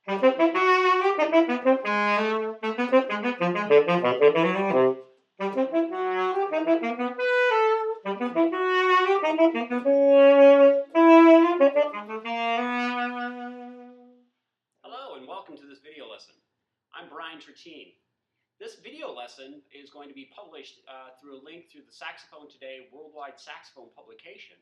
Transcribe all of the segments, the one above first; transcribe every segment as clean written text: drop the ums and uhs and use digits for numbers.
Hello and welcome to this video lesson. I'm Brian Tritine. This video lesson is going to be published through a link through the Saxophone Today Worldwide Saxophone publication.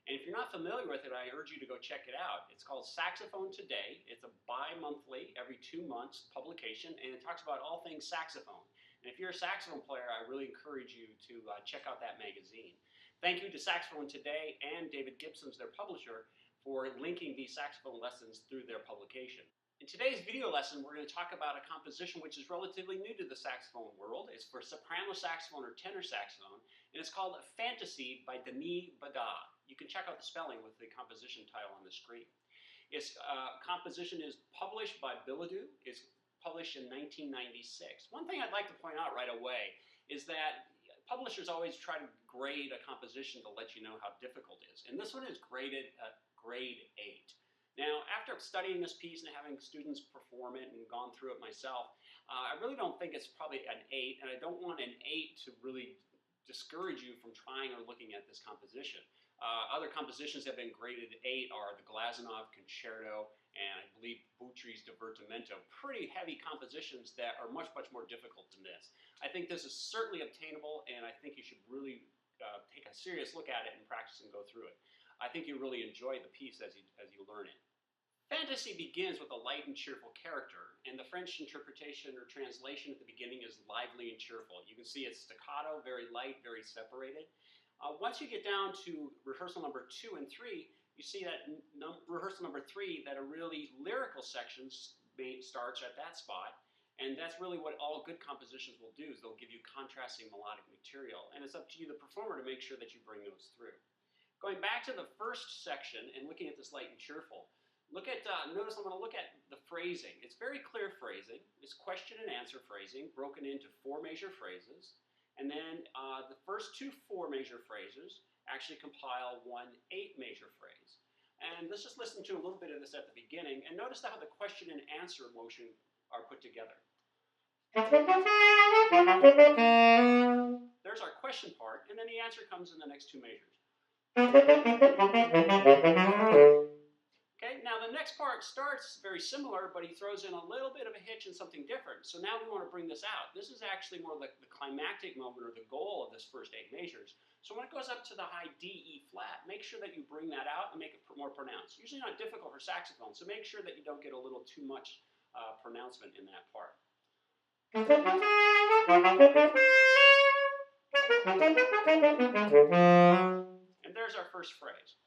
And if you're not familiar with it, I urge you to go check it out. It's called Saxophone Today. It's a bi-monthly, every 2 months publication, and it talks about all things saxophone. And if you're a saxophone player, I really encourage you to check out that magazine. Thank you to Saxophone Today and David Gibson's, their publisher, for linking these saxophone lessons through their publication. In today's video lesson, we're going to talk about a composition which is relatively new to the saxophone world. It's for soprano saxophone or tenor saxophone, and it's called Fantaisie by Denis Bédard. You can check out the spelling with the composition title on the screen. Its composition is published by Bédard. It's published in 1996. One thing I'd like to point out right away is that publishers always try to grade a composition to let you know how difficult it is, and this one is graded at grade 8. Now, after studying this piece and having students perform it and gone through it myself, I really don't think it's probably an 8, and I don't want an 8 to really discourage you from trying or looking at this composition. Other compositions that have been graded 8 are the Glazunov Concerto and I believe Boutrie's Divertimento. Pretty heavy compositions that are much, much more difficult than this. I think this is certainly obtainable, and I think you should really take a serious look at it and practice and go through it. I think you'll really enjoy the piece as you learn it. Fantaisie begins with a light and cheerful character, and the French interpretation or translation at the beginning is lively and cheerful. You can see it's staccato, very light, very separated. Once you get down to rehearsal number 2 and 3, you see that rehearsal number 3, that a really lyrical section starts at that spot, and that's really what all good compositions will do, is they'll give you contrasting melodic material, and it's up to you, the performer, to make sure that you bring those through. Going back to the first section and looking at this light and cheerful, notice I'm going to look at the phrasing. It's very clear phrasing. It's question and answer phrasing broken into 4 major phrases. And then the first 2 4 major phrases actually compile 1 8 major phrase. And let's just listen to a little bit of this at the beginning. And notice how the question and answer motion are put together. There's our question part. And then the answer comes in the next 2 measures. Okay, now the next part starts very similar, but he throws in a little bit of a hitch and something different. So now we want to bring this out. This is actually more like the climactic moment or the goal of this first 8 measures. So when it goes up to the high D, E flat, make sure that you bring that out and make it more pronounced. Usually not difficult for saxophone, so make sure that you don't get a little too much pronouncement in that part. And there's our first phrase.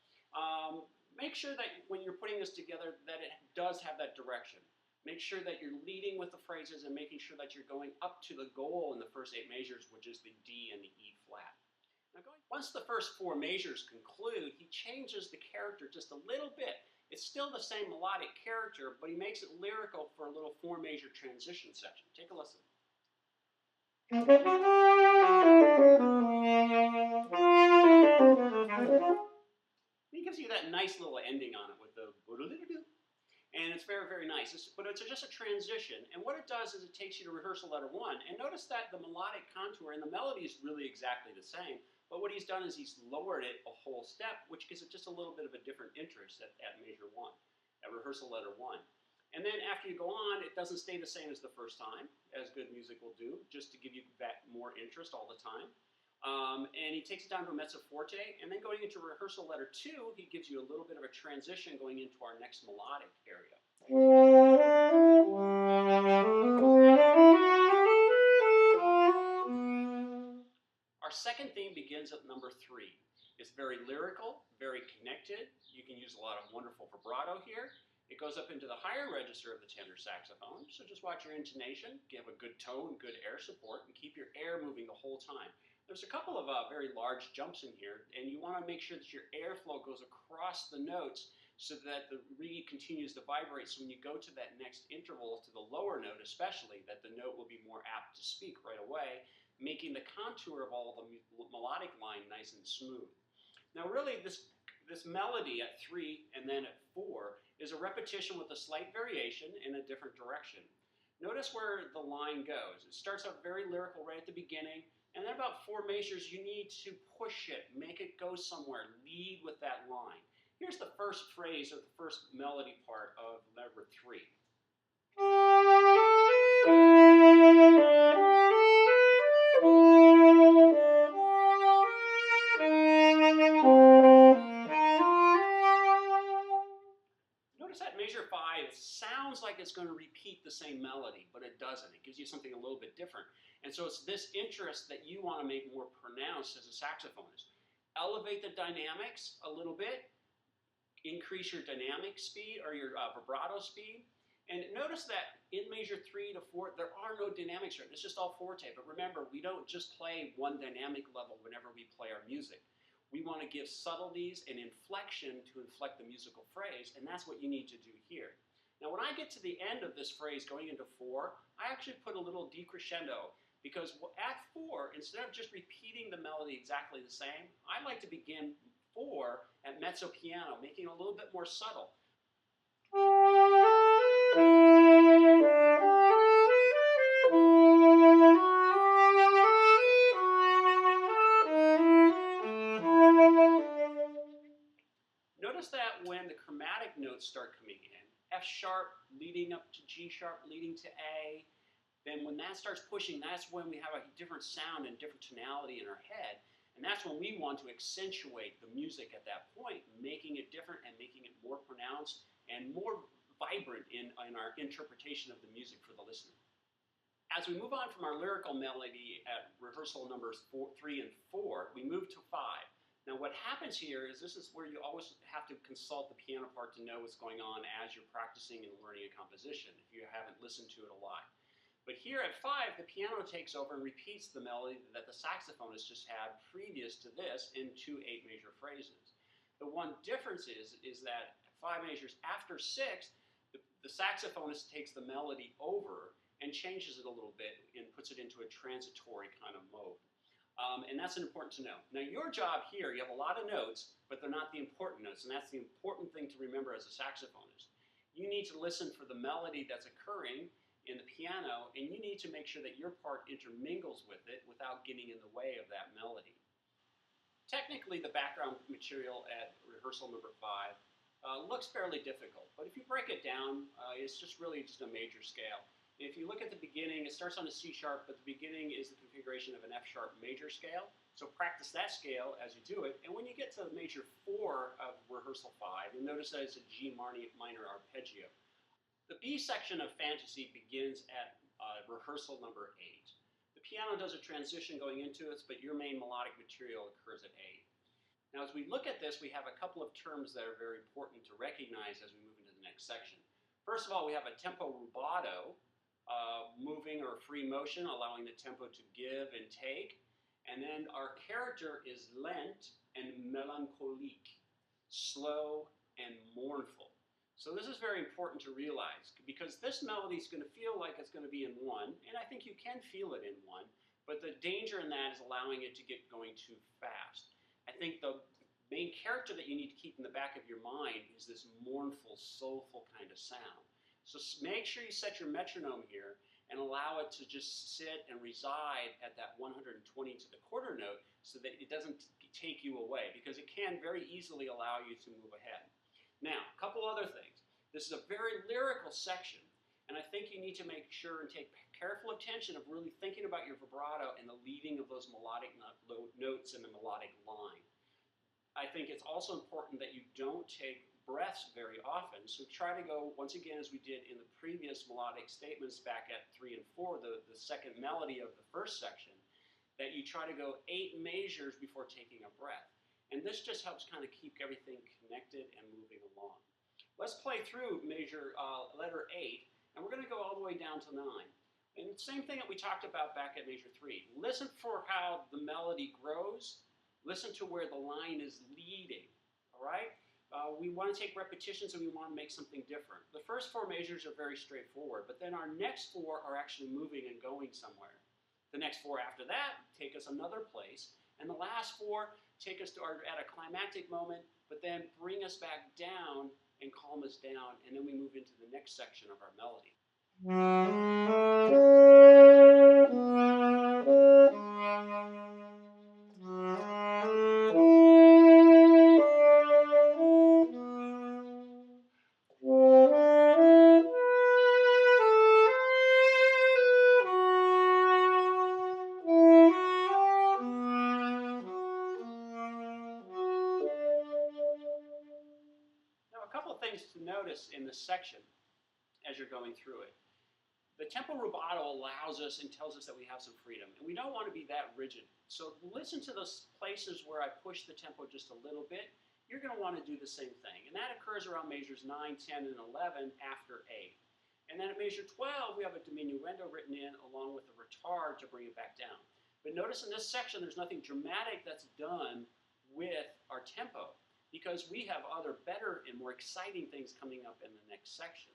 Make sure that when you're putting this together that it does have that direction. Make sure that you're leading with the phrases and making sure that you're going up to the goal in the first 8 measures, which is the D and the E flat. Now once the first 4 measures conclude, he changes the character just a little bit. It's still the same melodic character, but he makes it lyrical for a little 4 major transition section. Take a listen. He gives you that nice little ending on it with the and it's very, very nice. But it's just a transition, and what it does is it takes you to rehearsal letter 1, and notice that the melodic contour and the melody is really exactly the same, but what he's done is he's lowered it a whole step, which gives it just a little bit of a different interest at measure 1, at rehearsal letter 1. And then after you go on, it doesn't stay the same as the first time, as good music will do, just to give you that more interest all the time. And he takes it down to a mezzo forte, and then going into rehearsal letter 2, he gives you a little bit of a transition going into our next melodic area. Our second theme begins at number 3. It's very lyrical, very connected. You can use a lot of wonderful vibrato here. It goes up into the higher register of the tenor saxophone, so just watch your intonation, give a good tone, good air support, and keep your air moving the whole time. There's a couple of very large jumps in here, and you want to make sure that your airflow goes across the notes so that the reed continues to vibrate. So when you go to that next interval, to the lower note especially, that the note will be more apt to speak right away, making the contour of all the melodic line nice and smooth. Now really, this This melody at 3 and then at 4 is a repetition with a slight variation in a different direction. Notice where the line goes. It starts out very lyrical right at the beginning, and then about 4 measures you need to push it, make it go somewhere, lead with that line. Here's the first phrase or the first melody part of number 3. Notice that measure 5 sounds like it's going to repeat the same melody, but it doesn't. It gives you something a little bit different. And so it's this interest that you want to make more pronounced as a saxophonist. Elevate the dynamics a little bit, increase your dynamic speed or your vibrato speed. And notice that in measure 3 to 4, there are no dynamics here. It's just all forte. But remember, we don't just play one dynamic level whenever we play our music. We want to give subtleties and inflection to inflect the musical phrase, and that's what you need to do here. Now, when I get to the end of this phrase going into 4, I actually put a little decrescendo, because at 4, instead of just repeating the melody exactly the same, I like to begin 4 at mezzo piano, making it a little bit more subtle. Notice that when the chromatic notes start coming in, F sharp leading up to G sharp leading to A, then when that starts pushing, that's when we have a different sound and different tonality in our head. And that's when we want to accentuate the music at that point, making it different and making it more pronounced and more vibrant in our interpretation of the music for the listener. As we move on from our lyrical melody at rehearsal numbers 3 and 4, we move to 5. Now what happens here is this is where you always have to consult the piano part to know what's going on as you're practicing and learning a composition if you haven't listened to it a lot. But here at 5, the piano takes over and repeats the melody that the saxophonist just had previous to this in 2 8-measure phrases. The one difference is that 5 measures after 6, the saxophonist takes the melody over and changes it a little bit and puts it into a transitory kind of mode. And that's important to know. Now your job here, you have a lot of notes, but they're not the important notes, and that's the important thing to remember as a saxophonist. You need to listen for the melody that's occurring in the piano, and you need to make sure that your part intermingles with it without getting in the way of that melody. Technically, the background material at rehearsal number 5 looks fairly difficult, but if you break it down, it's just really just a major scale. If you look at the beginning, it starts on a C sharp, but the beginning is the configuration of an F sharp major scale. So practice that scale as you do it. And when you get to measure 4 of rehearsal 5, you'll notice that it's a G minor arpeggio. The B section of Fantaisie begins at rehearsal number 8. The piano does a transition going into it, but your main melodic material occurs at 8. Now, as we look at this, we have a couple of terms that are very important to recognize as we move into the next section. First of all, we have a tempo rubato, moving or free motion, allowing the tempo to give and take. And then our character is lent and melancholique, slow and mournful. So this is very important to realize, because this melody is going to feel like it's going to be in 1, and I think you can feel it in 1, but the danger in that is allowing it to get going too fast. I think the main character that you need to keep in the back of your mind is this mournful, soulful kind of sound. So make sure you set your metronome here and allow it to just sit and reside at that 120 to the quarter note so that it doesn't take you away, because it can very easily allow you to move ahead. Now, a couple other things. This is a very lyrical section, and I think you need to make sure and take careful attention of really thinking about your vibrato and the leading of those melodic notes in the melodic line. I think it's also important that you don't take breaths very often, so try to go, once again, as we did in the previous melodic statements back at 3 and 4, the second melody of the first section, that you try to go 8 measures before taking a breath. And this just helps kind of keep everything connected and moving along. Let's play through letter 8, and we're going to go all the way down to 9. And same thing that we talked about back at measure 3. Listen for how the melody grows. Listen to where the line is leading, all right? We want to take repetitions and we want to make something different. The first 4 measures are very straightforward, but then our next 4 are actually moving and going somewhere. The next 4 after that take us another place, and the last 4 take us to at a climactic moment. but then bring us back down and calm us down, and then we move into the next section of our melody. Now, a couple of things to notice in this section as you're going through it. The tempo rubato allows us and tells us that we have some freedom, and we don't want to be that rigid. So listen to those places where I push the tempo just a little bit. You're going to want to do the same thing, and that occurs around measures 9, 10, and 11 after 8. And then at measure 12, we have a diminuendo written in along with a retard to bring it back down. But notice in this section, there's nothing dramatic that's done with our tempo, because we have other better and more exciting things coming up in the next section.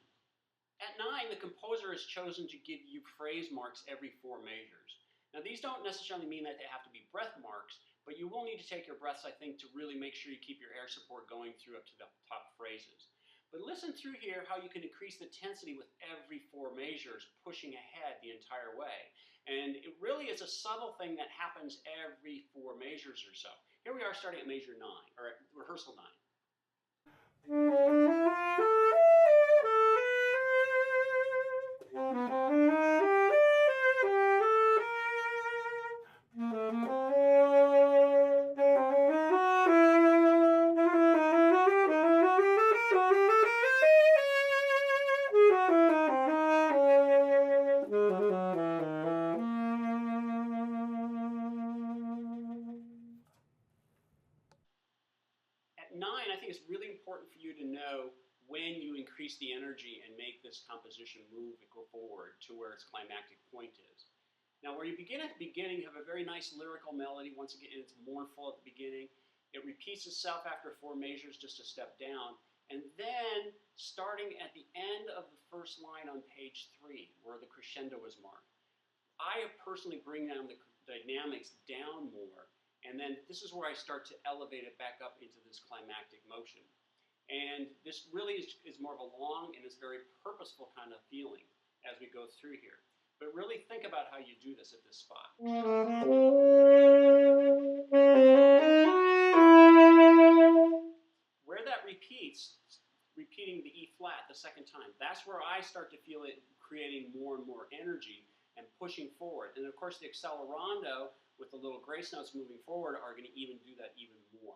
At 9, the composer has chosen to give you phrase marks every 4 measures. Now, these don't necessarily mean that they have to be breath marks, but you will need to take your breaths, I think, to really make sure you keep your air support going through up to the top phrases. But listen through here how you can increase the intensity with every 4 measures, pushing ahead the entire way. And it really is a subtle thing that happens every 4 measures or so. Here we are starting at measure 9, or at rehearsal 9. At 9, I think it's really important for you to know when you increase the energy and make this composition move and go forward to where its climactic point is. Now, where you begin at the beginning, you have a very nice lyrical melody. Once again, it's mournful at the beginning. It repeats itself after 4 measures, just a step down. And then, starting at the end of the first line on page 3, where the crescendo is marked, I personally bring down the dynamics down more. And then this is where I start to elevate it back up into this climactic motion. And this really is more of a long and it's very purposeful kind of feeling as we go through here. But really think about how you do this at this spot. Where that repeats, repeating the E flat the second time, that's where I start to feel it creating more and more energy and pushing forward. And of course the accelerando with the little grace notes moving forward are going to even do that even more.